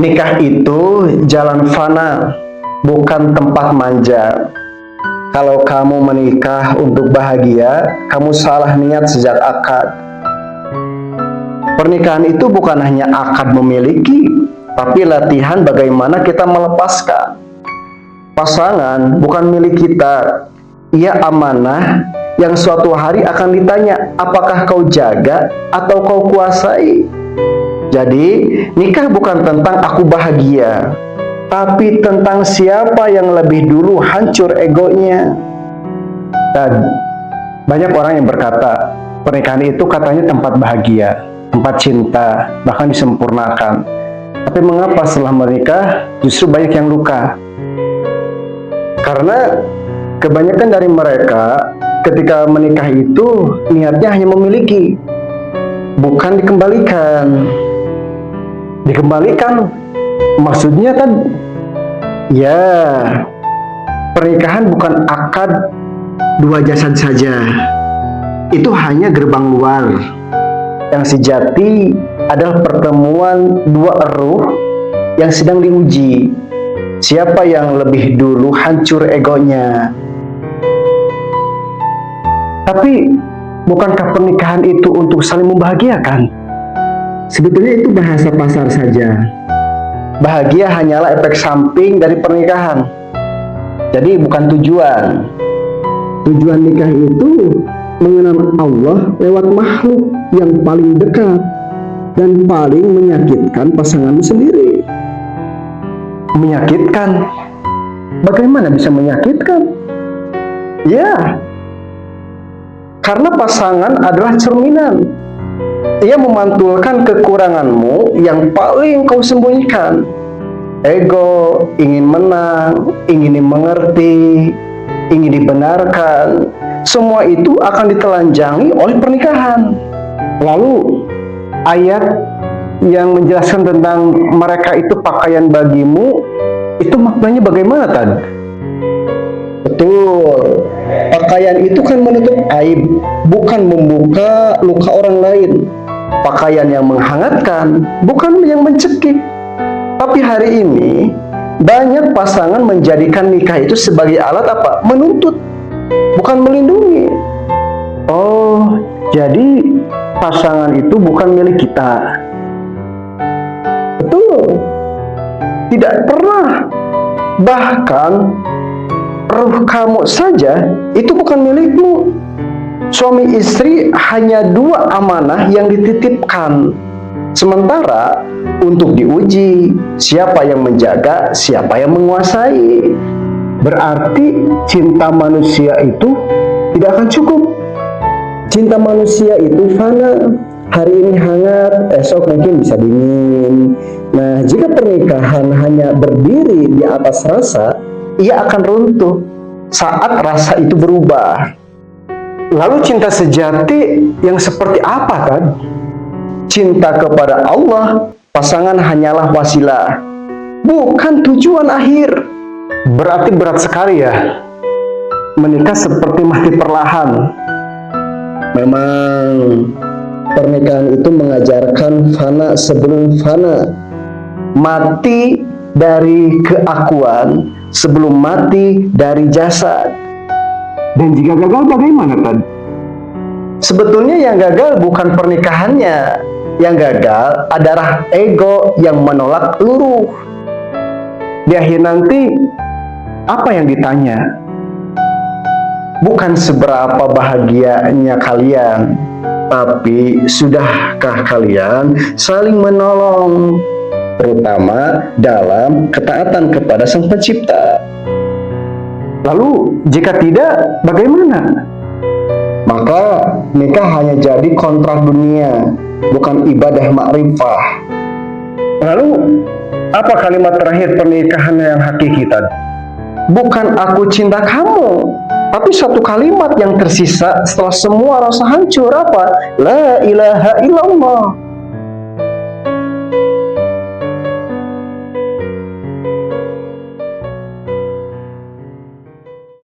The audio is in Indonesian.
Nikah itu jalan fana, bukan tempat manja. Kalau kamu menikah untuk bahagia, kamu salah niat sejak akad. Pernikahan itu bukan hanya akad memiliki, tapi latihan bagaimana kita melepaskan. Pasangan bukan milik kita, ia amanah yang suatu hari akan ditanya, apakah kau jaga atau kau kuasai? Jadi, nikah bukan tentang aku bahagia, tapi tentang siapa yang lebih dulu hancur egonya. Dan banyak orang yang berkata, pernikahan itu katanya tempat bahagia, tempat cinta, bahkan disempurnakan. Tapi mengapa setelah menikah justru banyak yang luka? Karena kebanyakan dari mereka ketika menikah itu niatnya hanya memiliki, bukan dikembalikan. Dikembalikan maksudnya kan ya, pernikahan bukan akad dua jasad saja. Itu hanya gerbang luar. Yang sejati adalah pertemuan dua ruh yang sedang diuji. Siapa yang lebih dulu hancur egonya? Tapi bukankah pernikahan itu untuk saling membahagiakan? Sebetulnya itu bahasa pasar saja. Bahagia hanyalah efek samping dari pernikahan. Jadi bukan tujuan. Tujuan nikah itu mengenal Allah lewat makhluk yang paling dekat dan paling menyakitkan pasanganmu sendiri. Menyakitkan? Bagaimana bisa menyakitkan? Ya, karena pasangan adalah cerminan. Ia memantulkan kekuranganmu yang paling kau sembunyikan. Ego, ingin menang, ingin dimengerti, ingin dibenarkan. Semua itu akan ditelanjangi oleh pernikahan. Lalu, ayat yang menjelaskan tentang mereka itu pakaian bagimu, itu maknanya bagaimana, Tan? Betul, pakaian itu kan menutup aib, bukan membuka luka orang lain. Pakaian yang menghangatkan, bukan yang mencekik. Tapi hari ini, banyak pasangan menjadikan nikah itu sebagai alat apa? Menuntut, bukan melindungi. Oh, jadi pasangan itu bukan milik kita. Betul, tidak pernah. Bahkan ruh kamu saja itu bukan milikmu. Suami istri hanya dua amanah yang dititipkan. Sementara untuk diuji, siapa yang menjaga, siapa yang menguasai. Berarti cinta manusia itu tidak akan cukup. Cinta manusia itu fana. Hari ini hangat, esok mungkin bisa dingin. Nah, jika pernikahan hanya berdiri di atas rasa, ia akan runtuh saat rasa itu berubah. Lalu cinta sejati yang seperti apa kan? Cinta kepada Allah, pasangan hanyalah wasilah, bukan tujuan akhir. Berarti berat sekali ya, menikah seperti mati perlahan. Memang pernikahan itu mengajarkan fana sebelum fana, mati dari keakuan sebelum mati dari jasad. Dan jika gagal bagaimana, Tad? Sebetulnya yang gagal bukan pernikahannya. Yang gagal adalah ego yang menolak luruh. Di akhir nanti, apa yang ditanya? Bukan seberapa bahagianya kalian, tapi sudahkah kalian saling menolong, terutama dalam ketaatan kepada Sang Pencipta. Lalu, jika tidak, bagaimana? Maka, nikah hanya jadi kontrak dunia, bukan ibadah makrifah. Lalu, apa kalimat terakhir pernikahan yang hakiki tadi? Bukan aku cinta kamu, tapi satu kalimat yang tersisa setelah semua rasa hancur apa? La ilaha illallah.